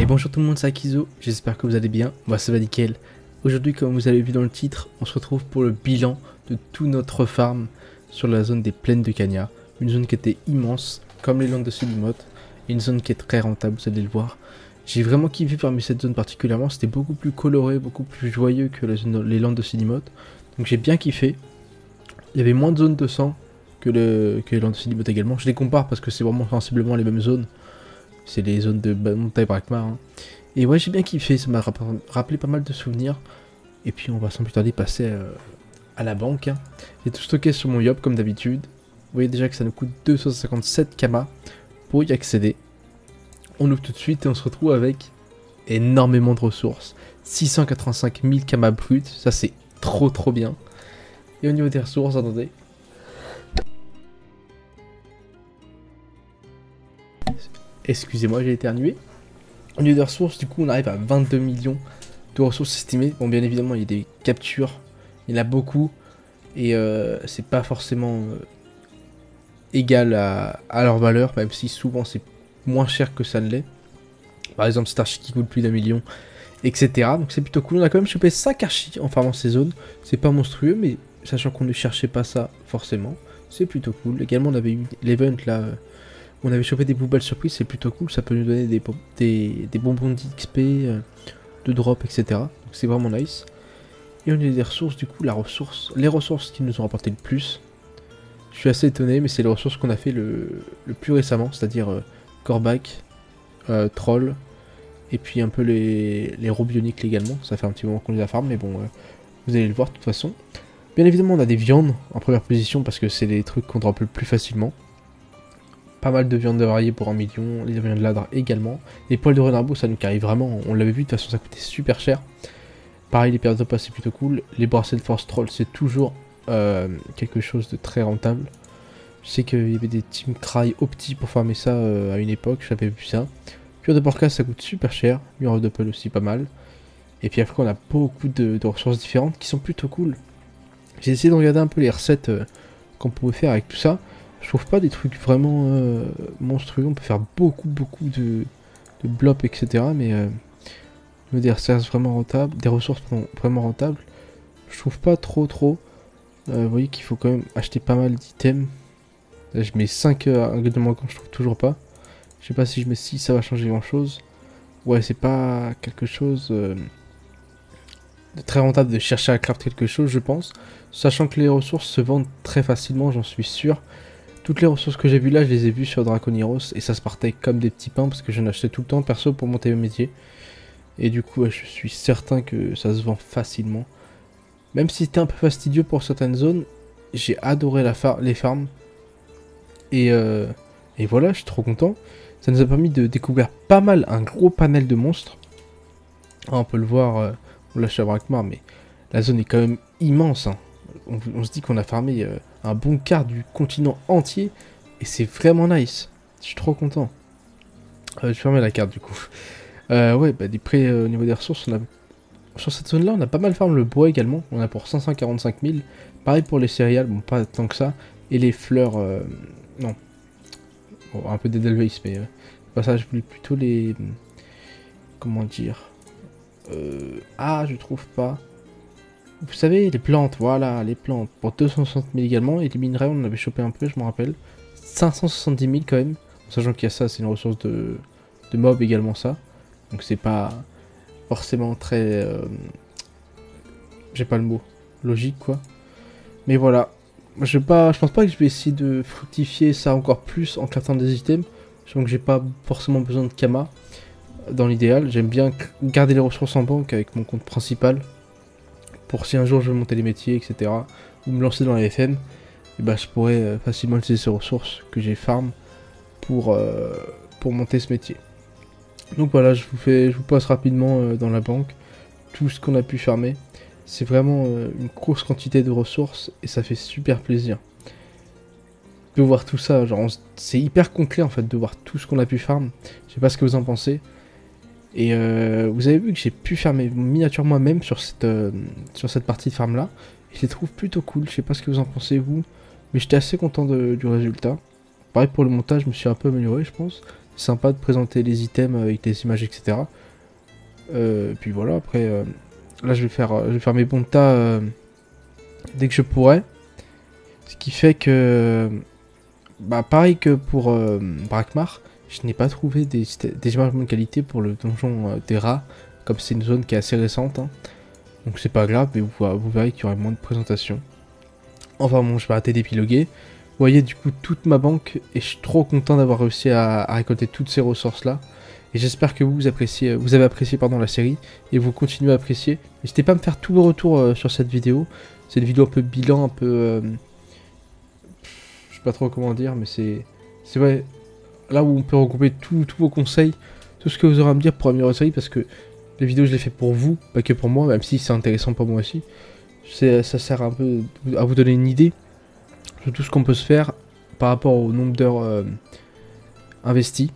Et bonjour tout le monde, c'est Akizo, j'espère que vous allez bien, moi ça va nickel. Aujourd'hui, comme vous avez vu dans le titre, on se retrouve pour le bilan de tout notre farm sur la zone des plaines de Kania. Une zone qui était immense, comme les landes de Sulimote, et une zone qui est très rentable, vous allez le voir. J'ai vraiment kiffé parmi cette zone particulièrement, c'était beaucoup plus coloré, beaucoup plus joyeux que les landes de Sulimote. Donc j'ai bien kiffé. Il y avait moins de zones de sang que les landes de Sulimote également. Je les compare parce que c'est vraiment sensiblement les mêmes zones. C'est les zones de montagne Brakmar. Hein. Et ouais, j'ai bien kiffé, ça m'a rappelé pas mal de souvenirs. Et puis on va sans plus tarder passer à la banque. Hein. J'ai tout stocké sur mon Yop comme d'habitude. Vous voyez déjà que ça nous coûte 257 Kama pour y accéder. On ouvre tout de suite et on se retrouve avec énormément de ressources. 685 000 Kama bruts, ça c'est trop bien. Et au niveau des ressources, attendez. Excusez-moi, j'ai éternué. Au niveau des ressources, du coup, on arrive à 22 millions de ressources estimées. Bon, bien évidemment, il y a des captures. Il y en a beaucoup. Et c'est pas forcément égal à leur valeur, même si souvent c'est moins cher que ça ne l'est. Par exemple, cet archi qui coûte plus d'1 million, etc. Donc c'est plutôt cool. On a quand même chopé 5 archis en farmant ces zones. C'est pas monstrueux, mais sachant qu'on ne cherchait pas ça forcément, c'est plutôt cool. Également, on avait eu l'event là. On avait chopé des poubelles surprises, c'est plutôt cool, ça peut nous donner des bonbons d'XP, de drop, etc. Donc c'est vraiment nice. Et on a des ressources, du coup, les ressources qui nous ont rapporté le plus. Je suis assez étonné, mais c'est les ressources qu'on a fait le plus récemment, c'est-à-dire Corbac, Troll, et puis un peu les robioniques également. Ça fait un petit moment qu'on les a farm, mais bon, vous allez le voir de toute façon. Bien évidemment, on a des viandes en première position, parce que c'est les trucs qu'on drop le plus facilement. Pas mal de viande variée pour 1 million, les viandes de ladre également. Les poils de renard ça nous arrive vraiment, on l'avait vu, de toute façon ça coûtait super cher. Pareil, les pierres de pas c'est plutôt cool. Les bracelets de force troll c'est toujours quelque chose de très rentable. Je sais qu'il y avait des team cry opti pour farmer ça à une époque, j'avais vu ça. Cuir de porca ça coûte super cher, mur de peul aussi pas mal. Et puis après on a beaucoup de ressources différentes qui sont plutôt cool. J'ai essayé de regarder un peu les recettes qu'on pouvait faire avec tout ça. Je trouve pas des trucs vraiment monstrueux, on peut faire beaucoup de blops, etc. Mais des ressources vraiment rentables, vraiment rentables, je trouve pas trop. Vous voyez qu'il faut quand même acheter pas mal d'items. Là je mets 5 ingrédients manquants, je trouve toujours pas. Je sais pas si je mets 6, ça va changer grand chose. Ouais, c'est pas quelque chose de très rentable de chercher à craft quelque chose, je pense. Sachant que les ressources se vendent très facilement, j'en suis sûr. Toutes les ressources que j'ai vues là, je les ai vues sur Draconiros et ça se partait comme des petits pains parce que j'en achetais tout le temps perso pour monter mon métier. Et du coup, je suis certain que ça se vend facilement. Même si c'était un peu fastidieux pour certaines zones, j'ai adoré les farms. Et voilà, je suis trop content. Ça nous a permis de découvrir pas mal, un gros panel de monstres. Ah, on peut le voir, on lâche à Brakmar, mais la zone est quand même immense. Hein. On se dit qu'on a farmé un bon quart du continent entier et c'est vraiment nice. Je suis trop content. Je vais fermer la carte du coup. Ouais, bah des prêts au niveau des ressources, sur cette zone là on a pas mal farm le bois également. On a pour 545 000. Pareil pour les céréales, bon pas tant que ça. Et les fleurs, non. Bon, un peu d'Edelweiss, mais pas ça, je voulais plutôt les... Comment dire ah, je trouve pas. Vous savez, les plantes, voilà, les plantes. Pour 260 000 également, et les minerais, on en avait chopé un peu, je me rappelle. 570 000 quand même, en sachant qu'il y a ça, c'est une ressource de mob également ça. Donc c'est pas forcément très... j'ai pas le mot. Logique, quoi. Mais voilà. Je pense pas que je vais essayer de fructifier ça encore plus en craftant des items. Donc j'ai pas forcément besoin de Kama. Dans l'idéal, j'aime bien garder les ressources en banque avec mon compte principal. Pour si un jour je veux monter les métiers, etc. Ou me lancer dans la FM, et bah, je pourrais facilement utiliser ces ressources que j'ai farm pour monter ce métier. Donc voilà, je vous passe rapidement dans la banque tout ce qu'on a pu farmer. C'est vraiment une grosse quantité de ressources et ça fait super plaisir. De voir tout ça, genre c'est hyper concret en fait de voir tout ce qu'on a pu farm. Je sais pas ce que vous en pensez. Et vous avez vu que j'ai pu faire mes miniatures moi-même sur cette partie de farm là. Et je les trouve plutôt cool, je sais pas ce que vous en pensez vous. Mais j'étais assez content du résultat. Pareil pour le montage, je me suis un peu amélioré je pense. C'est sympa de présenter les items avec les images, etc. Puis voilà, après, là je vais faire mes bons de tas dès que je pourrai. Ce qui fait que, bah pareil que pour Brakmar, je n'ai pas trouvé des images de bonne qualité pour le donjon des rats, comme c'est une zone qui est assez récente. Hein. Donc c'est pas grave, mais vous verrez qu'il y aura moins de présentation. Enfin bon, je vais arrêter d'épiloguer. Vous voyez du coup toute ma banque et je suis trop content d'avoir réussi à récolter toutes ces ressources là. Et j'espère que vous avez apprécié la série et vous continuez à apprécier. N'hésitez pas à me faire tous vos retours sur cette vidéo. C'est une vidéo un peu bilan, un peu... je sais pas trop comment dire, mais c'est vrai, là où on peut regrouper tous vos conseils, tout ce que vous aurez à me dire pour améliorer la série, parce que les vidéos je les fais pour vous, pas que pour moi, même si c'est intéressant pour moi aussi. Ça sert un peu à vous donner une idée de tout ce qu'on peut se faire par rapport au nombre d'heures investies.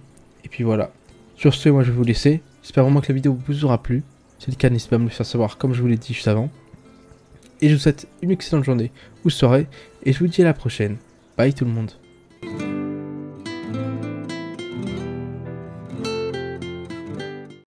Et puis voilà. Sur ce, moi je vais vous laisser. J'espère vraiment que la vidéo vous aura plu. Si c'est le cas, n'hésitez pas à me le faire savoir comme je vous l'ai dit juste avant. Et je vous souhaite une excellente journée ou soirée. Et je vous dis à la prochaine. Bye tout le monde.